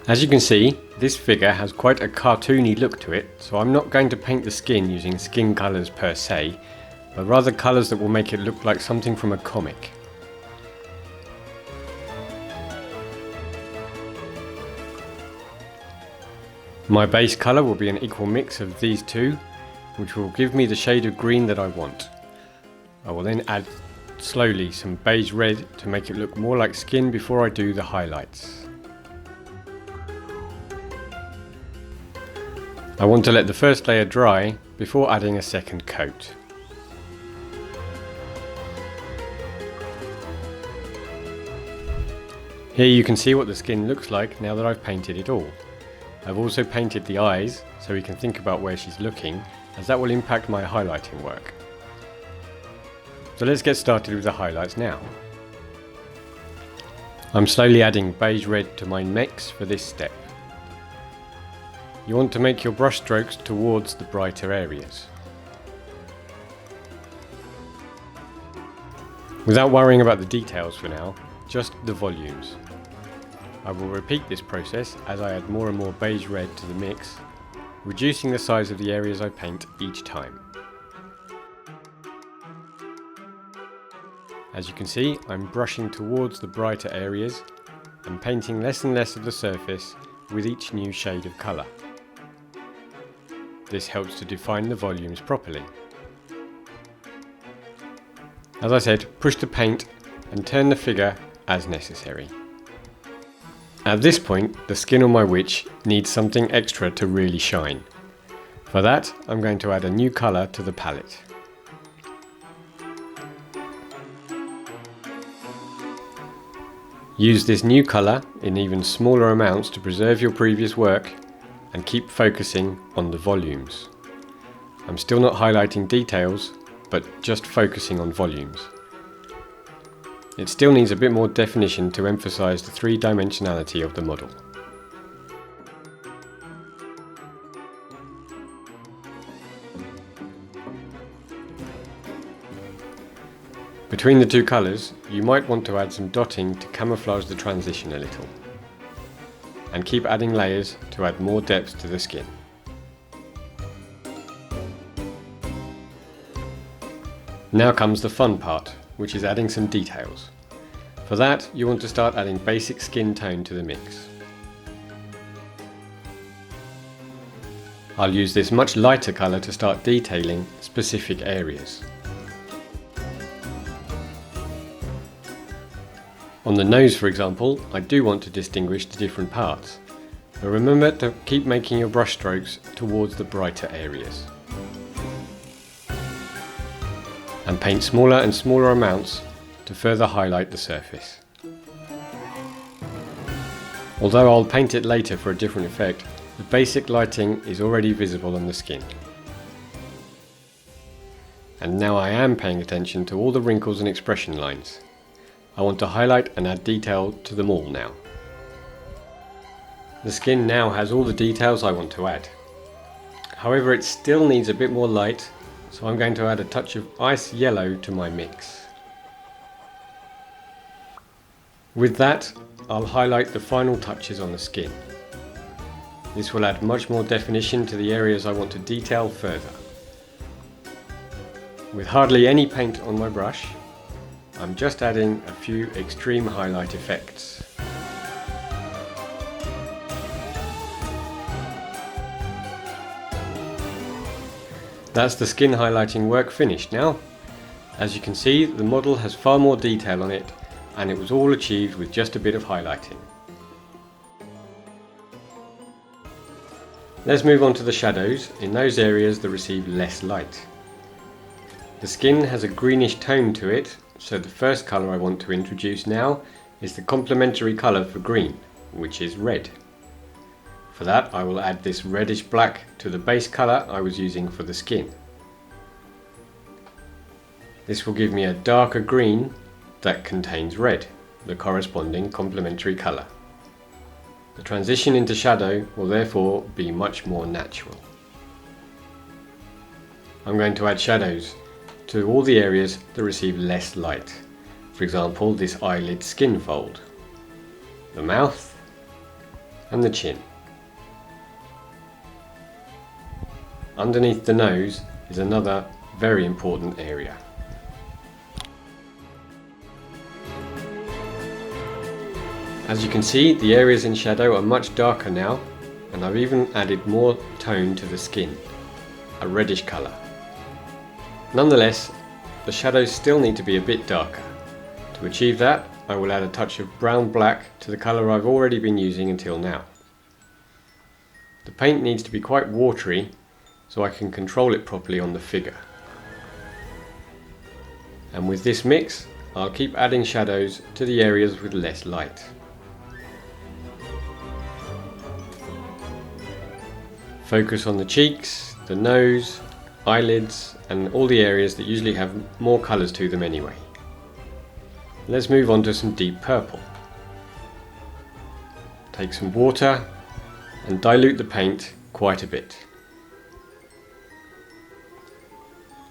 As you can see, this figure has quite a cartoony look to it, so I'm not going to paint the skin using skin colours per se, but rather colours that will make it look like something from a comic. My base colour will be an equal mix of these two, which will give me the shade of green that I want. I will then add slowly some beige red to make it look more like skin before I do the highlights. I want to let the first layer dry before adding a second coat. Here you can see what the skin looks like now that I've painted it all. I've also painted the eyes so we can think about where she's looking, as that will impact my highlighting work. So let's get started with the highlights now. I'm slowly adding beige red to my mix for this step. You want to make your brush strokes towards the brighter areas. Without worrying about the details for now, just the volumes. I will repeat this process as I add more and more beige red to the mix, reducing the size of the areas I paint each time. As you can see, I'm brushing towards the brighter areas and painting less and less of the surface with each new shade of colour. This helps to define the volumes properly. As I said, push the paint and turn the figure as necessary. At this point, the skin on my witch needs something extra to really shine. For that, I'm going to add a new colour to the palette. Use this new colour in even smaller amounts to preserve your previous work and keep focusing on the volumes. I'm still not highlighting details, but just focusing on volumes. It still needs a bit more definition to emphasise the three-dimensionality of the model. Between the two colours, you might want to add some dotting to camouflage the transition a little. And keep adding layers to add more depth to the skin. Now comes the fun part, which is adding some details. For that, you want to start adding basic skin tone to the mix. I'll use this much lighter colour to start detailing specific areas. On the nose, for example, I do want to distinguish the different parts, but remember to keep making your brush strokes towards the brighter areas. And paint smaller and smaller amounts to further highlight the surface. Although I'll paint it later for a different effect, the basic lighting is already visible on the skin. And now I am paying attention to all the wrinkles and expression lines. I want to highlight and add detail to them all now. The skin now has all the details I want to add. However, it still needs a bit more light, so I'm going to add a touch of ice yellow to my mix. With that, I'll highlight the final touches on the skin. This will add much more definition to the areas I want to detail further. With hardly any paint on my brush, I'm just adding a few extreme highlight effects. That's the skin highlighting work finished now. As you can see, the model has far more detail on it, and it was all achieved with just a bit of highlighting. Let's move on to the shadows in those areas that receive less light. The skin has a greenish tone to it, so the first colour I want to introduce now is the complementary colour for green, which is red. For that, I will add this reddish black to the base colour I was using for the skin. This will give me a darker green that contains red, the corresponding complementary colour. The transition into shadow will therefore be much more natural. I'm going to add shadows to all the areas that receive less light. For example, this eyelid skin fold, the mouth, and the chin. Underneath the nose is another very important area. As you can see, the areas in shadow are much darker now, and I've even added more tone to the skin, a reddish colour. Nonetheless, the shadows still need to be a bit darker. To achieve that, I will add a touch of brown black to the colour I've already been using until now. The paint needs to be quite watery so I can control it properly on the figure. And with this mix, I'll keep adding shadows to the areas with less light. Focus on the cheeks, the nose, eyelids, and all the areas that usually have more colours to them anyway. Let's move on to some deep purple. Take some water and dilute the paint quite a bit.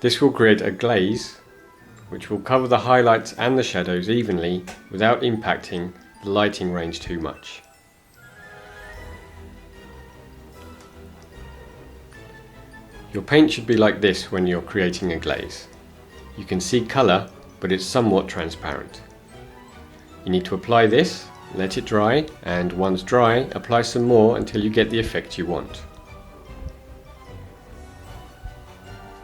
This will create a glaze which will cover the highlights and the shadows evenly without impacting the lighting range too much. Your paint should be like this when you're creating a glaze. You can see colour, but it's somewhat transparent. You need to apply this, let it dry, and once dry, apply some more until you get the effect you want.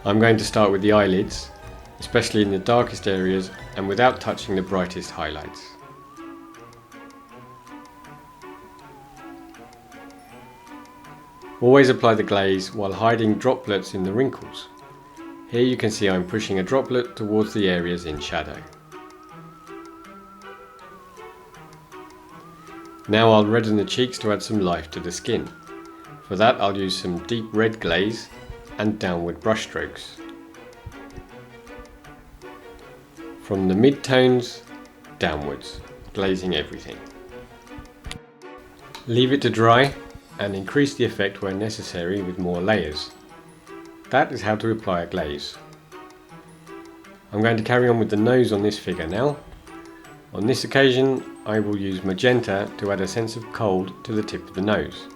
I'm going to start with the eyelids, especially in the darkest areas and without touching the brightest highlights. Always apply the glaze while hiding droplets in the wrinkles. Here you can see I'm pushing a droplet towards the areas in shadow. Now I'll redden the cheeks to add some life to the skin. For that I'll use some deep red glaze and downward brush strokes. From the mid-tones downwards, glazing everything. Leave it to dry and increase the effect where necessary with more layers. That is how to apply a glaze. I'm going to carry on with the nose on this figure now. On this occasion I will use magenta to add a sense of cold to the tip of the nose.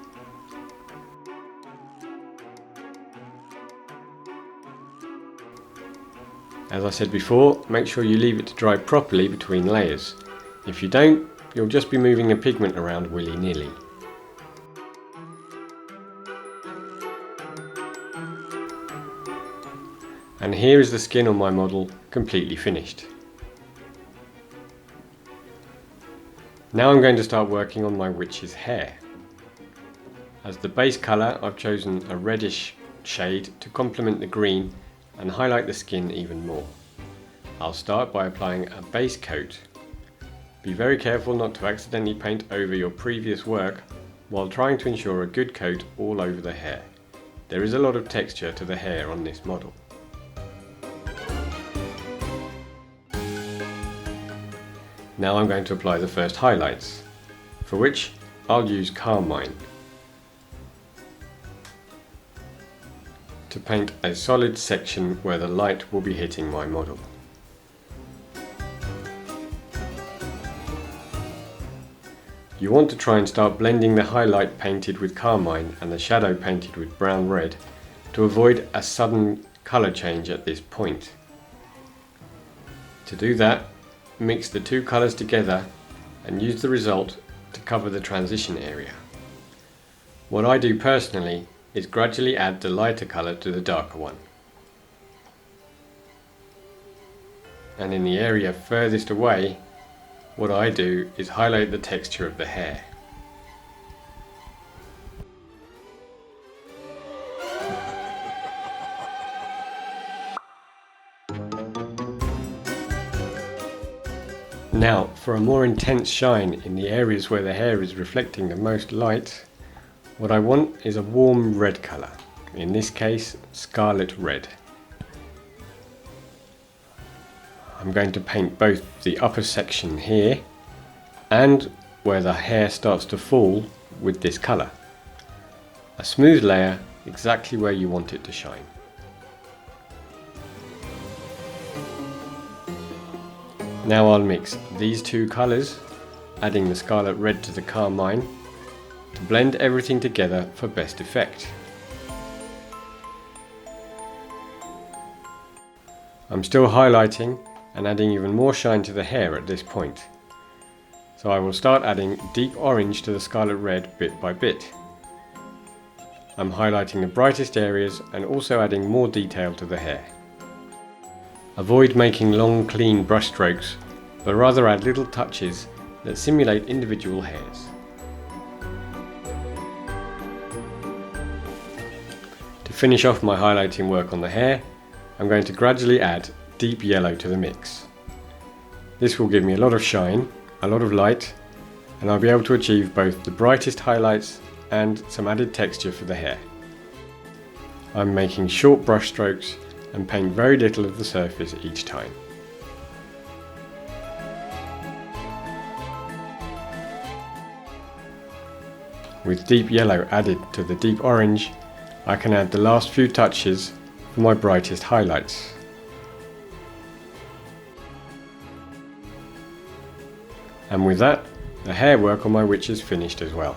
As I said before, make sure you leave it to dry properly between layers. If you don't, you'll just be moving the pigment around willy-nilly. And here is the skin on my model completely finished. Now I'm going to start working on my witch's hair. As the base colour, I've chosen a reddish shade to complement the green and highlight the skin even more. I'll start by applying a base coat. Be very careful not to accidentally paint over your previous work while trying to ensure a good coat all over the hair. There is a lot of texture to the hair on this model. Now I'm going to apply the first highlights, for which I'll use carmine to paint a solid section where the light will be hitting my model. You want to try and start blending the highlight painted with carmine and the shadow painted with brown red to avoid a sudden colour change at this point. To do that, mix the two colours together and use the result to cover the transition area. What I do personally is gradually add the lighter colour to the darker one. And in the area furthest away, what I do is highlight the texture of the hair. Now, for a more intense shine in the areas where the hair is reflecting the most light, what I want is a warm red colour, in this case scarlet red. I'm going to paint both the upper section here and where the hair starts to fall with this colour. A smooth layer exactly where you want it to shine. Now I'll mix these two colours, adding the scarlet red to the carmine to to blend everything together for best effect. I'm still highlighting and adding even more shine to the hair at this point. So I will start adding deep orange to the scarlet red bit by bit. I'm highlighting the brightest areas and also adding more detail to the hair. Avoid making long clean brush strokes, but rather add little touches that simulate individual hairs. To finish off my highlighting work on the hair, I'm going to gradually add deep yellow to the mix. This will give me a lot of shine, a lot of light, and I'll be able to achieve both the brightest highlights and some added texture for the hair. I'm making short brush strokes and paint very little of the surface each time. With deep yellow added to the deep orange, I can add the last few touches for my brightest highlights. And with that, the hair work on my witch is finished as well.